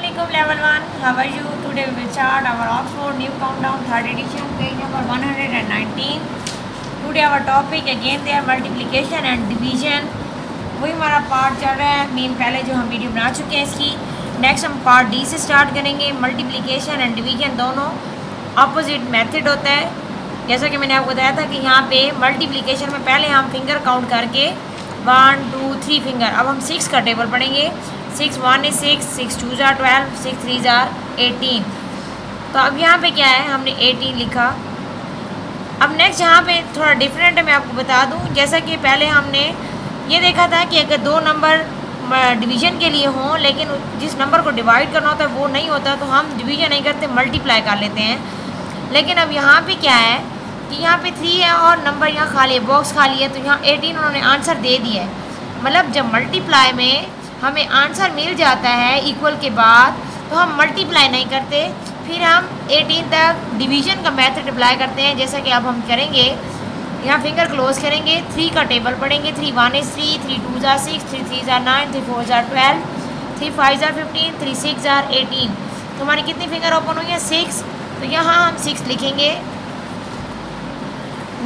Assalamualaikum level 1. How are you? Today we will start our Oxford New Countdown 3rd edition, page number 119. Today our topic again there multiplication and division. वही हमारा part चल रहा है main, पहले जो हम video बना चुके हैं इसकी। नेक्स्ट हम पार्ट डी से स्टार्ट करेंगे। मल्टीप्लिकेशन एंड डिवीजन दोनों अपोजिट मेथड होता है। जैसा कि मैंने आपको बताया था कि यहाँ पे मल्टीप्लिकेशन में पहले हम फिंगर काउंट करके 1 2 3 फिंगर, अब हम 6 का टेबल पढ़ेंगे। 6 1 is 6, 6 2 are 12, 6 3 are 18। तो अब यहाँ पे क्या है, हमने 18 लिखा। अब नेक्स्ट यहाँ पे थोड़ा डिफरेंट है, मैं आपको बता दूँ। जैसा कि पहले हमने ये देखा था कि अगर दो नंबर डिवीज़न के लिए हों लेकिन जिस नंबर को डिवाइड करना होता है वो नहीं होता तो हम डिवीज़न नहीं करते, मल्टीप्लाई कर लेते हैं। लेकिन अब यहाँ पे क्या है कि यहाँ पे 3 है और नंबर यहाँ खाली है, बॉक्स खाली है, तो यहाँ 18 उन्होंने आंसर दे दिया है। मतलब जब मल्टीप्लाई में हमें आंसर मिल जाता है इक्वल के बाद तो हम मल्टीप्लाई नहीं करते, फिर हम 18 तक डिवीज़न का मेथड अप्लाई करते हैं। जैसा कि अब हम करेंगे, यहाँ फिंगर क्लोज करेंगे, 3 का टेबल पढ़ेंगे। 3 1 is 3, 3 2 are 6, 3 3 are 9, 3 4 are 12, 3 5 are 15, 3 6 are 18। तो हमारी कितनी फिंगर ओपन हुई है? 6। तो यहाँ हम 6 लिखेंगे।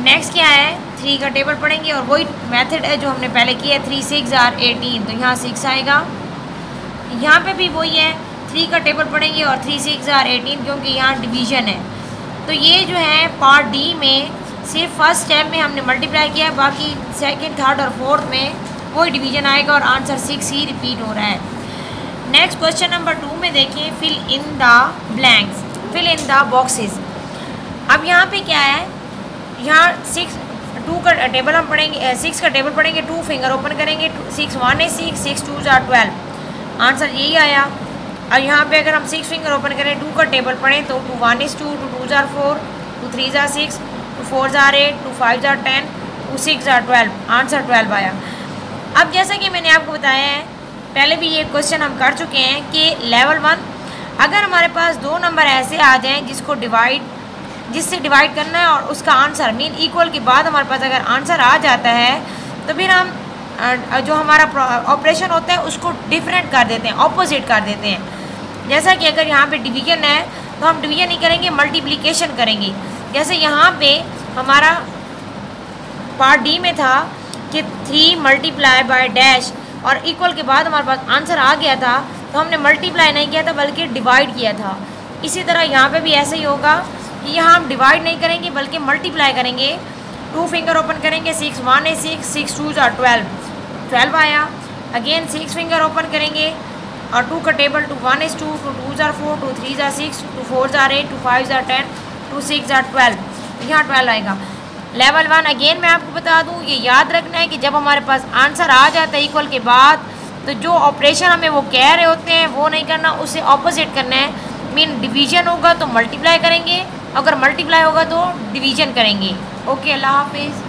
नेक्स्ट क्या है, 3 का टेबल पढ़ेंगे और वही मेथड है जो हमने पहले किया है। 3 6 are 18, तो यहाँ 6 आएगा। यहाँ पे भी वही है, 3 का टेबल पढ़ेंगे और 3 6 are 18 क्योंकि यहाँ डिवीज़न है। तो ये जो है पार्ट डी में सिर्फ फर्स्ट स्टेप में हमने मल्टीप्लाई किया है, बाकी सेकंड थर्ड और फोर्थ में वही डिवीज़न आएगा और आंसर 6 ही रिपीट हो रहा है। नेक्स्ट क्वेश्चन नंबर 2 में देखिए, fill in the blanks, fill in the boxes. अब यहाँ पे क्या है, यहाँ 2 का टेबल हम पढ़ेंगे, 6 का टेबल पढ़ेंगे, 2 फिंगर ओपन करेंगे। 6 1 is 6, 6 2 are 12, आंसर यही आया। अब यहाँ पे अगर हम 6 फिंगर ओपन करें, 2 का टेबल पढ़ें तो 2 1 is 2, 2 2 are 4, 2 3 are 6, 2 4 are 8, 2 5 are 10, 2 6 are 12, answer 12 आया। अब जैसा कि मैंने आपको बताया है, पहले भी ये क्वेश्चन हम कर चुके हैं कि लेवल 1 अगर हमारे पास दो नंबर ऐसे आ जाएं जिससे डिवाइड करना है और उसका आंसर मीन इक्वल के बाद हमारे पास अगर आंसर आ जाता है तो फिर हम जो हमारा ऑपरेशन होता है उसको डिफरेंट कर देते हैं, ऑपोजिट कर देते हैं। जैसा कि अगर यहाँ पे डिवीजन है तो हम डिवीजन नहीं करेंगे, मल्टीप्लिकेशन करेंगे। जैसे यहाँ पे हमारा पार्ट डी में था कि 3 मल्टीप्लाई बाय डैश और इक्वल के बाद हमारे पास आंसर आ गया था, तो हमने मल्टीप्लाई नहीं किया था बल्कि डिवाइड किया था। इसी तरह यहाँ पे भी ऐसे ही होगा कि यहाँ हम डिवाइड नहीं करेंगे बल्कि मल्टीप्लाई करेंगे। 2 फिंगर ओपन करेंगे, 6 1 is 6, 6 2 are 12, 12 आया। अगेन 6 फिंगर ओपन करेंगे और 2 का table, 2 1 is 2, 2 2 are 4, 2 3 are 6, 2 4 are 8, 2 5 are 10, 2 6 are 12, यहाँ 12 आएगा। लेवल 1 अगेन मैं आपको बता दूँ, ये याद रखना है कि जब हमारे पास आंसर आ जाता है इक्वल के बाद तो जो ऑपरेशन हमें वो कह रहे होते हैं वो नहीं करना, उससे ऑपोजिट करना है। मीन डिवीजन होगा तो मल्टीप्लाई करेंगे, अगर मल्टीप्लाई होगा तो डिवीजन करेंगे। ओके, अल्लाह हाफिज़।